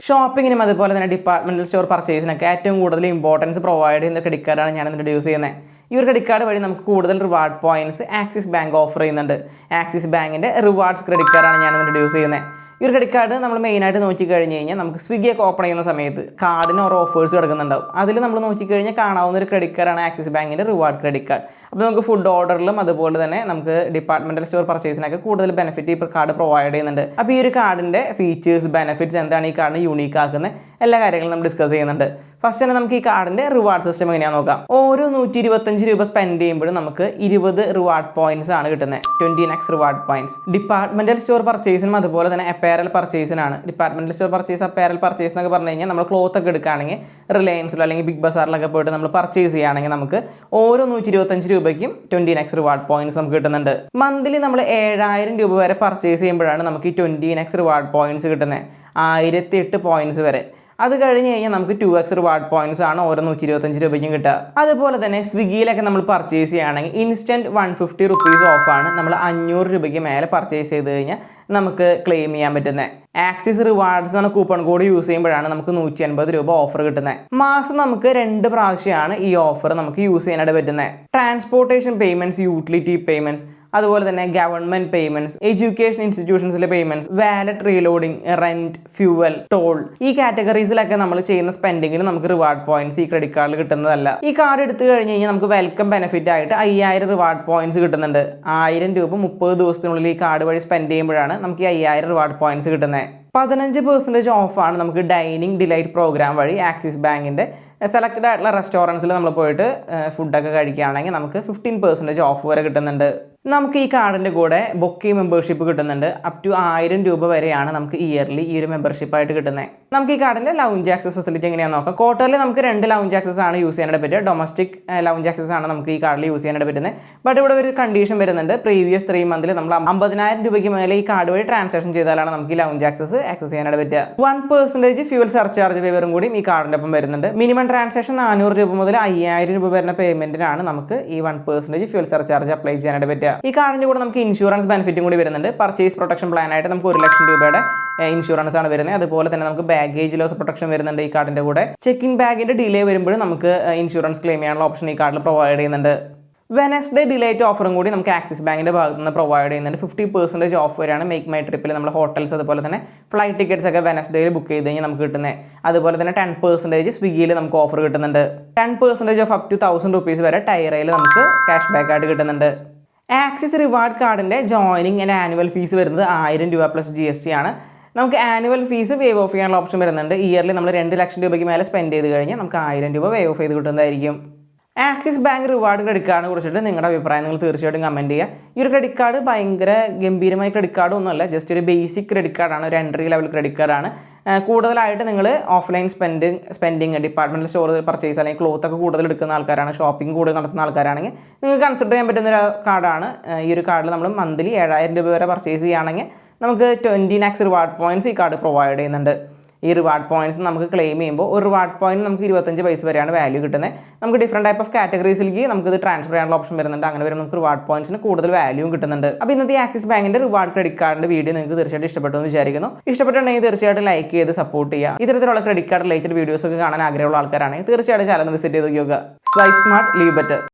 ഷോപ്പിങ്ങിനും അതുപോലെ തന്നെ departmental store പർച്ചേസിനൊക്കെ ഏറ്റവും കൂടുതൽ ഇമ്പോർട്ടൻസ് പ്രൊവൈഡ് ചെയ്യുന്ന ക്രെഡിറ്റ് കാർഡാണ് ഞാൻ ഇന്നിട്ട് യൂസ് ചെയ്യുന്നത്. ഈ ഒരു ക്രെഡിറ്റ് കാർഡ് വഴി നമുക്ക് കൂടുതൽ reward points axis bank offer ചെയ്യുന്നുണ്ട്. ആക്സിസ് ബാങ്കിൻ്റെ റിവാർഡ്സ് ക്രെഡിറ്റ് കാർഡാണ് ഞാൻ ഇന്നിട്ട് യൂസ് ചെയ്യുന്നത്. ഈ ഒരു ക്രെഡിറ്റ് കാർഡ് നമ്മൾ മെയിനായിട്ട് നോക്കിക്കഴിഞ്ഞ് കഴിഞ്ഞാൽ നമുക്ക് സ്വിഗ്ഗിയൊക്കെ ഓപ്പൺ ചെയ്യുന്ന സമയത്ത് കാർഡിന് ഓരോ ഓഫേഴ്സ് കിടക്കുന്നുണ്ടാവും. അതിൽ നമ്മൾ നോക്കിക്കഴിഞ്ഞാൽ കാണാവുന്ന ഒരു ക്രെഡിറ്റ് കാർഡാണ് ആക്സിസ് ബാങ്കിൻ്റെ റിവാർഡ് ക്രെഡിറ്റ് കാർഡ്. അപ്പോൾ നമുക്ക് ഫുഡ് ഓർഡറിലും അതുപോലെ തന്നെ നമുക്ക് ഡിപ്പാർട്ട്മെൻറ്റൽ സ്റ്റോർ പർച്ചേസിനൊക്കെ കൂടുതൽ ബെനിഫിറ്റ് ഈ കാർഡ് പ്രൊവൈഡ് ചെയ്യുന്നുണ്ട്. അപ്പോൾ ഈ ഒരു കാർഡിൻ്റെ ഫീച്ചേഴ്സ്, ബെനിഫിറ്റ്സ്, എന്താണ് ഈ കാർഡിനെ യൂണീക്ക് ആക്കുന്നത്, എല്ലാ കാര്യങ്ങളും നമ്മൾ ഡിസ്കസ് ചെയ്യുന്നുണ്ട്. ഫസ്റ്റ് തന്നെ നമുക്ക് ഈ കാർഡിൻ്റെ റിവാർഡ് സിസ്റ്റം എങ്ങനെയാണെന്ന് നോക്കാം. ഓരോ 125 രൂപ സ്പെൻഡ് ചെയ്യുമ്പോഴും നമുക്ക് 20 റിവാർഡ് പോയിന്റ്സ് ആണ് കിട്ടുന്നത്. 20x reward points. Departmental store പർച്ചേസിനും അതുപോലെ തന്നെ അപ്പാരൽ പർച്ചേസിനാണ്. Departmental store purchase, apparel purchase എന്നൊക്കെ പറഞ്ഞു കഴിഞ്ഞാൽ നമ്മൾ ക്ലോത്ത് ഒക്കെ എടുക്കുകയാണെങ്കിൽ റിലയൻസിലോ അല്ലെങ്കിൽ ബിഗ് ബസാറിലൊക്കെ പോയിട്ട് നമ്മൾ പർച്ചേസ് ചെയ്യുകയാണെങ്കിൽ നമുക്ക് ഓരോ 125 രൂപയ്ക്കും 20x റിവാർഡ് പോയിന്റ്സ് നമുക്ക് കിട്ടുന്നുണ്ട്. മന്ത്ലി നമ്മൾ 7000 രൂപ വരെ പർച്ചേസ് ചെയ്യുമ്പോഴാണ് നമുക്ക് ഈ 20x റിവാർഡ് പോയിന്റ്സ് കിട്ടുന്നത്. 1008 പോയിന്റ്സ് വരെ. അത് കഴിഞ്ഞ് കഴിഞ്ഞാൽ നമുക്ക് 2x റിവാർഡ് പോയിന്റ്സ് ആണ് ഓരോ 125 രൂപയ്ക്കും കിട്ടുക. അതുപോലെ തന്നെ സ്വിഗ്ഗിയിലൊക്കെ നമ്മൾ പർച്ചേസ് ചെയ്യുകയാണെങ്കിൽ ഇൻസ്റ്റൻറ്റ് 150 റുപ്പീസ് ഓഫാണ് നമ്മൾ 500 രൂപയ്ക്ക് മേലെ പർച്ചേസ് ചെയ്ത് കഴിഞ്ഞാൽ നമുക്ക് ക്ലെയിം ചെയ്യാൻ പറ്റുന്നത്. ആക്സിസ് റിവാർഡ്സ് എന്ന കൂപ്പൺ കോഡ് യൂസ് ചെയ്യുമ്പോഴാണ് നമുക്ക് 150 രൂപ ഓഫർ കിട്ടുന്നത്. മാസം നമുക്ക് 2 പ്രാവശ്യമാണ് ഈ ഓഫർ നമുക്ക് യൂസ് ചെയ്യാനായിട്ട് പറ്റുന്നത്. ട്രാൻസ്പോർട്ടേഷൻ പേയ്മെൻറ്റ്സ്, യൂട്ടിലിറ്റി പേയ്മെൻറ്റ്സ്, അതുപോലെ തന്നെ ഗവൺമെൻറ് പേയ്മെൻറ്റ്സ്, എഡ്യൂക്കേഷൻ ഇൻസ്റ്റിറ്റ്യൂഷൻസിലെ payments, wallet reloading, rent, fuel, toll, ഈ കാറ്റഗറീസിലൊക്കെ നമ്മൾ ചെയ്യുന്ന സ്പെൻഡിങ്ങിന് നമുക്ക് റിവാർഡ് പോയിന്റ്സ് ഈ ക്രെഡിറ്റ് കാർഡിൽ കിട്ടുന്നതല്ല. ഈ കാർഡ് എടുത്തു കഴിഞ്ഞ് കഴിഞ്ഞാൽ നമുക്ക് വെൽക്കം ബെനിഫിറ്റ് ആയിട്ട് 5000 റിവാർഡ് പോയിന്റ്സ് കിട്ടുന്നുണ്ട്. 1000 രൂപ 30 ദിവസത്തിനുള്ളിൽ ഈ കാർഡ് വഴി സ്പെൻഡ് ചെയ്യുമ്പോഴാണ് നമുക്ക് ഈ 5000 റിവാർഡ് പോയിന്റ്സ് കിട്ടുന്നത്. 15% ഓഫാണ് നമുക്ക് ഡൈനിങ് ഡിലൈറ്റ് പ്രോഗ്രാം വഴി ആക്സിസ് ബാങ്കിൻ്റെ സെലക്റ്റഡ് ആയിട്ടുള്ള റെസ്റ്റോറൻറ്റ്സിൽ നമ്മൾ പോയിട്ട് ഫുഡൊക്കെ കഴിക്കുകയാണെങ്കിൽ നമുക്ക് 15% ഓഫ് വരെ കിട്ടുന്നുണ്ട്. നമുക്ക് ഈ കാർഡിൻ്റെ കൂടെ ബൊക്കെ മെമ്പർഷിപ്പ് കിട്ടുന്നുണ്ട്. അപ് ടു 1000 രൂപ വരെയാണ് നമുക്ക് ഇയർലി ഈ ഒരു മെമ്പർഷിപ്പായിട്ട് കിട്ടുന്നത്. നമുക്ക് ഈ കാർഡിൻ്റെ ലൗഞ്ച് ആക്സസ് ഫെസിലിറ്റി എങ്ങനെയാണെന്ന് നോക്കാം. ക്വാർട്ടറിൽ നമുക്ക് 2 ലൗഞ്ച് ആക്സസ് ആണ് യൂസ് ചെയ്യാനായിട്ട് പറ്റുക. ഡൊമസ്റ്റിക് ലൗഞ്ച് ആക്സസ് ആണ് നമുക്ക് ഈ കാർഡിൽ യൂസ് ചെയ്യാനായിട്ട് പറ്റുന്നത്. ബട്ട് ഇവിടെ ഒരു കണ്ടീഷൻ വരുന്നുണ്ട്. പ്രീവിയസ് 3 മന്തിൽ നമ്മൾ 50000 രൂപയ്ക്ക് മേലെ ഈ കാർഡ് വഴി ട്രാൻസാക്ഷൻ ചെയ്താലാണ് നമുക്ക് ഈ ലൗഞ്ച് ആക്സസ് ചെയ്യാനായിട്ട് പറ്റുക. 1% ഫ്യൂവൽ സർചാർജ് വേവറും കൂടി ഈ കാർഡിൻ്റെ ഒപ്പം വരുന്നുണ്ട്. മിനിമം ട്രാൻസാക്ഷൻ 400 രൂപ മുതൽ 5000 രൂപ വരുന്ന പേയ്മെന്റിനാണ് നമുക്ക് ഈ 1% ഫ്യൂൽ സർചാർജ് അപ്ലൈ ചെയ്യാനായിട്ട് പറ്റുക. ഈ കാർഡിൻ്റെ കൂടെ നമുക്ക് ഇൻഷുറൻസ് ബെനിഫിറ്റും കൂടി വരുന്നുണ്ട്. പർച്ചേസ് പ്രൊട്ടക്ഷൻ പ്ലാൻ ആയിട്ട് നമുക്ക് 1 ലക്ഷം രൂപയുടെ ഇൻഷുറൻസ് ആണ് വരുന്നത്. അതുപോലെ തന്നെ നമുക്ക് ബാഗേജ് ലോസ് പ്രൊട്ടക്ഷൻ വരുന്നുണ്ട് ഈ കാർഡിൻ്റെ കൂടെ. ചെക്കിംഗ് ബാഗിൻ്റെ ഡിലേ വരുമ്പോഴും നമുക്ക് ഇൻഷുറൻസ് ക്ലെയിം ചെയ്യാനുള്ള ഓപ്ഷൻ ഈ കാർഡിൽ പ്രൊവൈഡ് ചെയ്യുന്നുണ്ട്. വെനസ്ഡേ ഡിലേറ്റ് ഓഫറും കൂടി നമുക്ക് ആക്സിസ് ബാങ്കിൻ്റെ ഭാഗത്ത് നിന്ന് പ്രൊവൈഡ് ചെയ്യുന്നുണ്ട്. 50% ഓഫ് വരെയാണ് മേക്ക് മൈ ട്രിപ്പിൽ നമ്മൾ ഹോട്ടൽസ് അതുപോലെ തന്നെ ഫ്ലൈറ്റ് ടിക്കറ്റ്സ് ഒക്കെ വെനസ്ഡേയിൽ ബുക്ക് ചെയ്ത് കഴിഞ്ഞാൽ നമുക്ക് കിട്ടുന്നത്. അതുപോലെ തന്നെ 10% സ്വിഗ്ഗിയിൽ നമുക്ക് ഓഫർ കിട്ടുന്നുണ്ട്. 10% ഓഫ് അപ് ടു 1000 റുപ്പീസ് വരെ ടൈറയിൽ നമുക്ക് ക്യാഷ് ബാക്ക് ആയിട്ട് കിട്ടുന്നുണ്ട്. ആക്സിസ് റിവാർഡ് കാർഡിൻ്റെ ജോയിനിങ് ആൻഡ് ആനുവൽ ഫീസ് വരുന്നത് 1000 രൂപ പ്ലസ് GST ആണ്. നമുക്ക് ആനുവൽ ഫീസ് വേവ് ഓഫ് ചെയ്യാനുള്ള ഓപ്ഷൻ വരുന്നുണ്ട്. ഇയർലി നമ്മൾ 2 ലക്ഷം രൂപയ്ക്ക് മേലെ സ്പെൻഡ് ചെയ്ത് കഴിഞ്ഞാൽ നമുക്ക് 1000 രൂപ വേവ് ഓഫ് ചെയ്ത് കിട്ടുന്നതായിരിക്കും. ആക്സിസ് ബാങ്ക് റിവാർഡ് ക്രെഡിറ്റ് കാർഡിനെ കുറിച്ചിട്ട് നിങ്ങളുടെ അഭിപ്രായം നിങ്ങൾ തീർച്ചയായിട്ടും കമൻറ്റ് ചെയ്യുക. ഈ ഒരു ക്രെഡിറ്റ് കാർഡ് ഭയങ്കര ഗംഭീരമായ ക്രെഡിറ്റ് കാർഡ് ഒന്നുമല്ല, ജസ്റ്റ് ഒരു ബേസിക് ക്രെഡിറ്റ് കാർഡാണ്, ഒരു എൻട്രി ലെവൽ ക്രെഡിറ്റ് കാർഡാണ്. കൂടുതലായിട്ട് നിങ്ങൾ offline spending departmental store purchase അല്ലെങ്കിൽ ക്ലോത്ത് ഒക്കെ കൂടുതൽ എടുക്കുന്ന ആൾക്കാരാണ്, ഷോപ്പിംഗ് കൂടുതൽ നടത്തുന്ന ആൾക്കാരാണെങ്കിൽ നിങ്ങൾക്ക് കൺസിഡർ ചെയ്യാൻ പറ്റുന്ന ഒരു കാർഡാണ്. ഈ ഒരു കാർഡിൽ നമ്മൾ മന്ത്ലി 7000 രൂപ വരെ പർച്ചേസ് ചെയ്യുകയാണെങ്കിൽ നമുക്ക് 20x റിവാർഡ് പോയിന്റ്സ് ഈ കാർഡ് പ്രൊവൈഡ് ചെയ്യുന്നുണ്ട്. ഈ റിവാർഡ് പോയിന്റ്സ് നമുക്ക് ക്ലെയിം ചെയ്യുമ്പോൾ ഒരു റിവാർഡ് പോയിന്റ് നമുക്ക് 25 പൈസ വരെയാണ് വാല്യൂ കിട്ടുന്നത്. നമുക്ക് ഡിഫറെൻറ്റ് ടൈപ്പ് ഓഫ് കാറ്റഗറീസിലേക്ക് നമുക്കിത് ട്രാൻസ്ഫർ ചെയ്യാനുള്ള ഓപ്ഷൻ വരുന്നുണ്ട്. അങ്ങനെ വരുമ്പോൾ നമുക്ക് റിവാർഡ് പോയിന്റ്സിന് കൂടുതൽ വാല്യൂവും കിട്ടുന്നുണ്ട്. അപ്പോൾ ഇന്നത്തെ ആക്സിസ് ബാങ്കിൻ്റെ റിവാർഡ് ക്രെഡിറ്റ് കാർഡിൻ്റെ വീഡിയോ നിങ്ങൾക്ക് തീർച്ചയായിട്ടും ഇഷ്ടപ്പെട്ടു എന്ന് വിചാരിക്കുന്നു. ഇഷ്ടപ്പെട്ടുണ്ടെങ്കിൽ തീർച്ചയായിട്ടും ലൈക്ക് ചെയ്ത് സപ്പോർട്ട് ചെയ്യുക. ഇത്തരത്തിലുള്ള ക്രെഡിറ്റ് കാർഡ് റിലേറ്റഡ് വീഡിയോസ് ഒക്കെ കാണാൻ ആഗ്രഹമുള്ള ആൾക്കാരാണെങ്കിൽ തീർച്ചയായിട്ടും ചാനൽ വിസിറ്റ് ചെയ്ത് നോക്കുക. Swipe smart, leave better.